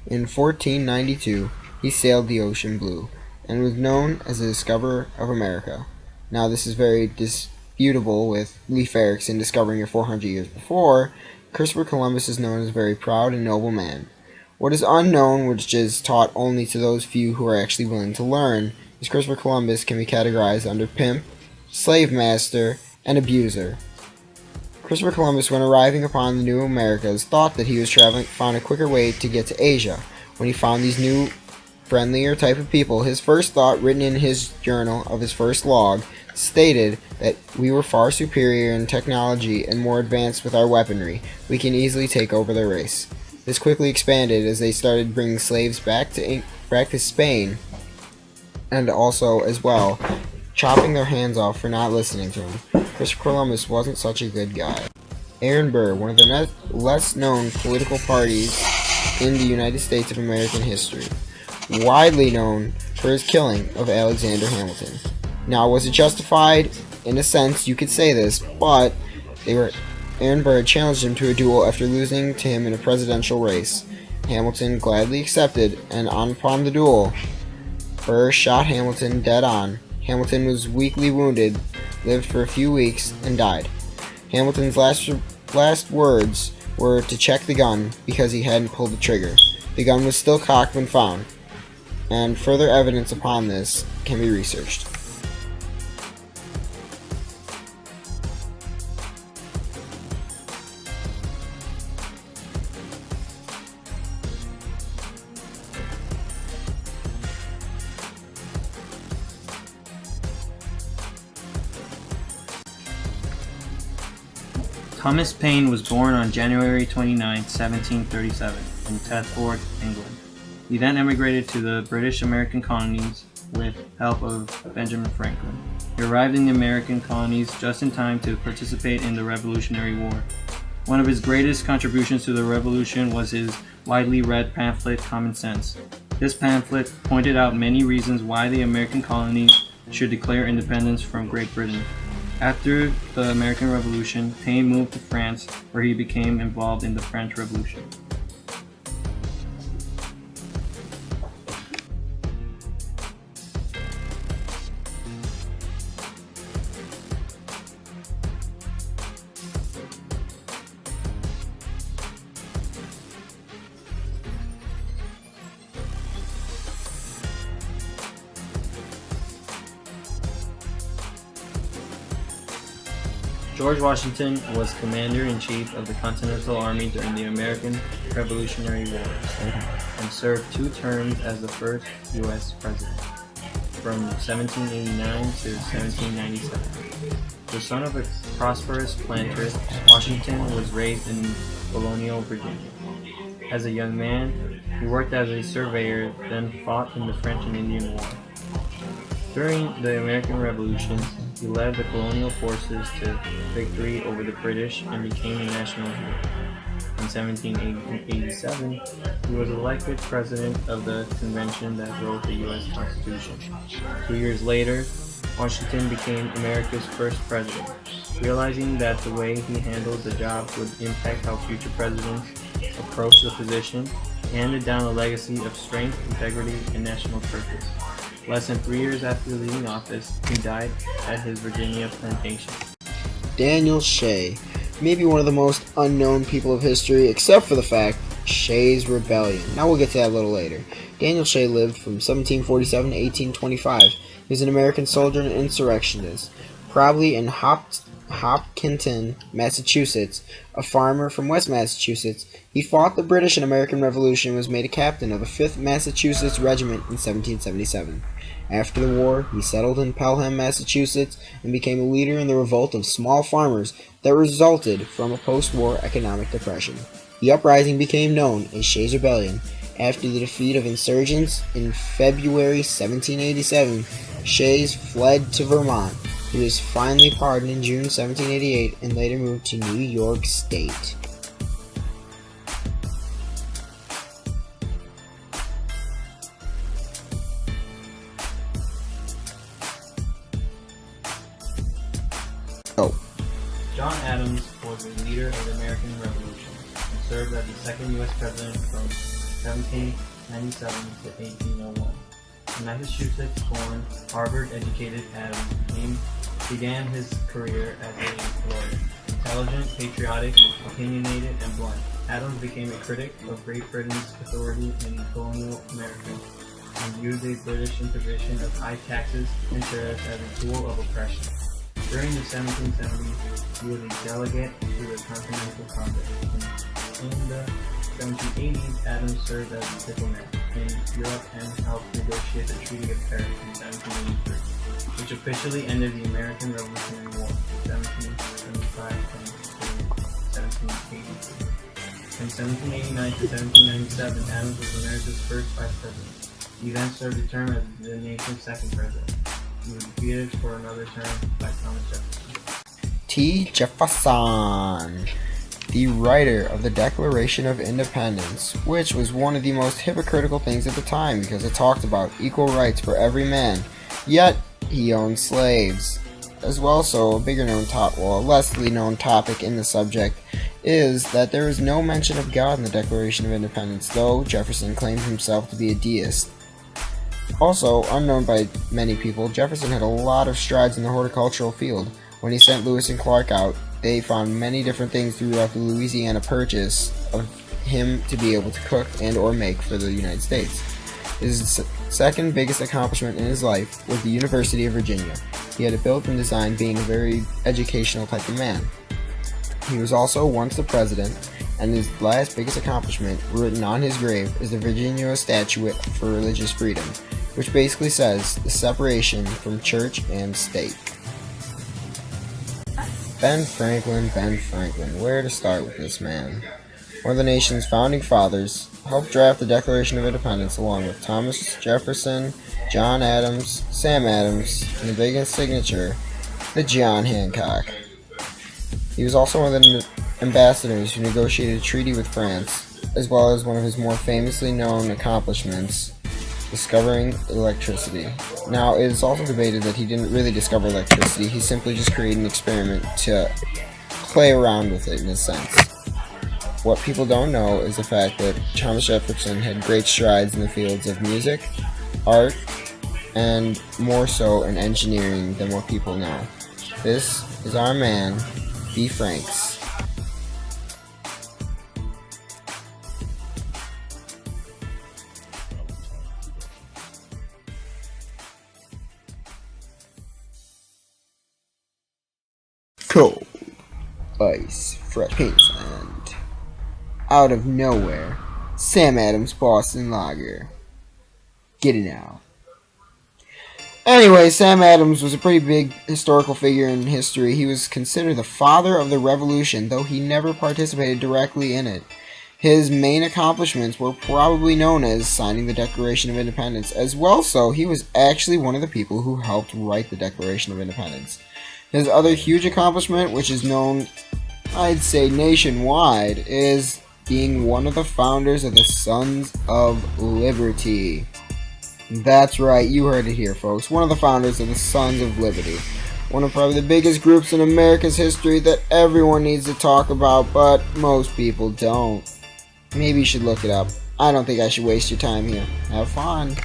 In 1492, he sailed the ocean blue and was known as the discoverer of America. Now, this is very disputable with Leif Erikson discovering it 400 years before. Christopher Columbus is known as a very proud and noble man. What is unknown, which is taught only to those few who are actually willing to learn, is Christopher Columbus can be categorized under pimp, slave master, and abuser. Christopher Columbus, when arriving upon the new Americas, thought that he was found a quicker way to get to Asia. When he found these new, friendlier type of people, his first thought, written in his journal of his first log, stated that we were far superior in technology and more advanced with our weaponry. We can easily take over their race. This quickly expanded as they started bringing slaves back to Spain, and also, as well, chopping their hands off for not listening to him. Christopher Columbus wasn't such a good guy. Aaron Burr, one of the less known political parties in the United States of American history, widely known for his killing of Alexander Hamilton. Now, was it justified? In a sense, you could say this, but Aaron Burr challenged him to a duel after losing to him in a presidential race. Hamilton gladly accepted, and upon the duel, Burr shot Hamilton dead on. Hamilton was weakly wounded, lived for a few weeks, and died. Hamilton's last words were to check the gun because he hadn't pulled the trigger. The gun was still cocked when found, and further evidence upon this can be researched. Thomas Paine was born on January 29, 1737, in Thetford, England. He then emigrated to the British American colonies with help of Benjamin Franklin. He arrived in the American colonies just in time to participate in the Revolutionary War. One of his greatest contributions to the Revolution was his widely read pamphlet, Common Sense. This pamphlet pointed out many reasons why the American colonies should declare independence from Great Britain. After the American Revolution, Paine moved to France, where he became involved in the French Revolution. George Washington was Commander-in-Chief of the Continental Army during the American Revolutionary War and served 2 terms as the first U.S. President, from 1789 to 1797. The son of a prosperous planter, Washington was raised in colonial Virginia. As a young man, he worked as a surveyor, then fought in the French and Indian War. During the American Revolution, he led the colonial forces to victory over the British and became a national hero. In 1787, he was elected president of the convention that wrote the U.S. Constitution. 2 years later, Washington became America's first president. Realizing that the way he handled the job would impact how future presidents approach the position, he handed down a legacy of strength, integrity, and national purpose. Less than 3 years after leaving office, he died at his Virginia plantation. Daniel Shea, maybe one of the most unknown people of history, except for the fact Shays' Rebellion. Now we'll get to that a little later. Daniel Shea lived from 1747 to 1825. He was an American soldier and insurrectionist, probably in Hopkinton, Massachusetts, a farmer from West Massachusetts. He fought the British and American Revolution and was made a captain of the 5th Massachusetts Regiment in 1777. After the war, he settled in Pelham, Massachusetts, and became a leader in the revolt of small farmers that resulted from a post-war economic depression. The uprising became known as Shays' Rebellion. After the defeat of insurgents in February 1787, Shays fled to Vermont. He was finally pardoned in June 1788 and later moved to New York State. John Adams was a leader of the American Revolution and served as the second U.S. president from 1797 to 1801. A Massachusetts-born, Harvard-educated Adams began his career as a lawyer. Intelligent, patriotic, opinionated, and blunt, Adams became a critic of Great Britain's authority in colonial America and viewed the British imposition of high taxes and tariffs as a tool of oppression. During the 1770s, he was a delegate to the Continental Congress. In the 1780s, Adams served as a diplomat in Europe and helped negotiate the Treaty of Paris in 1783, which officially ended the American Revolutionary War, 1775 and 1783. From 1789 to 1797, Adams was America's first vice president. He then served a term as the nation's second president. He was defeated for another term by Thomas Jefferson. T. Jefferson, the writer of the Declaration of Independence, which was one of the most hypocritical things at the time because it talked about equal rights for every man, yet he owned slaves. As well, so a lesser known topic in the subject is that there is no mention of God in the Declaration of Independence, though Jefferson claimed himself to be a deist. Also, unknown by many people, Jefferson had a lot of strides in the horticultural field. When he sent Lewis and Clark out, they found many different things throughout the Louisiana Purchase of him to be able to cook and or make for the United States. His second biggest accomplishment in his life was the University of Virginia. He had it built and designed, being a very educational type of man. He was also once the president, and his last biggest accomplishment, written on his grave, is the Virginia Statute for Religious Freedom, which basically says the separation from church and state. Ben Franklin, where to start with this man? One of the nation's founding fathers, helped draft the Declaration of Independence along with Thomas Jefferson, John Adams, Sam Adams, and the biggest signature, the John Hancock. He was also one of the ambassadors who negotiated a treaty with France, as well as one of his more famously known accomplishments, discovering electricity. Now, it is also debated that he didn't really discover electricity, he simply just created an experiment to play around with it in a sense. What people don't know is the fact that Thomas Jefferson had great strides in the fields of music, art, and more so in engineering than what people know. This is our man, B. Franks. Cold, ice, fresh paints, and out of nowhere, Sam Adams Boston Lager. Get it now. Anyway, Sam Adams was a pretty big historical figure in history. He was considered the father of the Revolution, though he never participated directly in it. His main accomplishments were probably known as signing the Declaration of Independence. As well, so he was actually one of the people who helped write the Declaration of Independence. His other huge accomplishment, which is known, I'd say, nationwide, is being one of the founders of the Sons of Liberty. That's right, you heard it here, folks. One of the founders of the Sons of Liberty. One of probably the biggest groups in America's history that everyone needs to talk about, but most people don't. Maybe you should look it up. I don't think I should waste your time here. Have fun.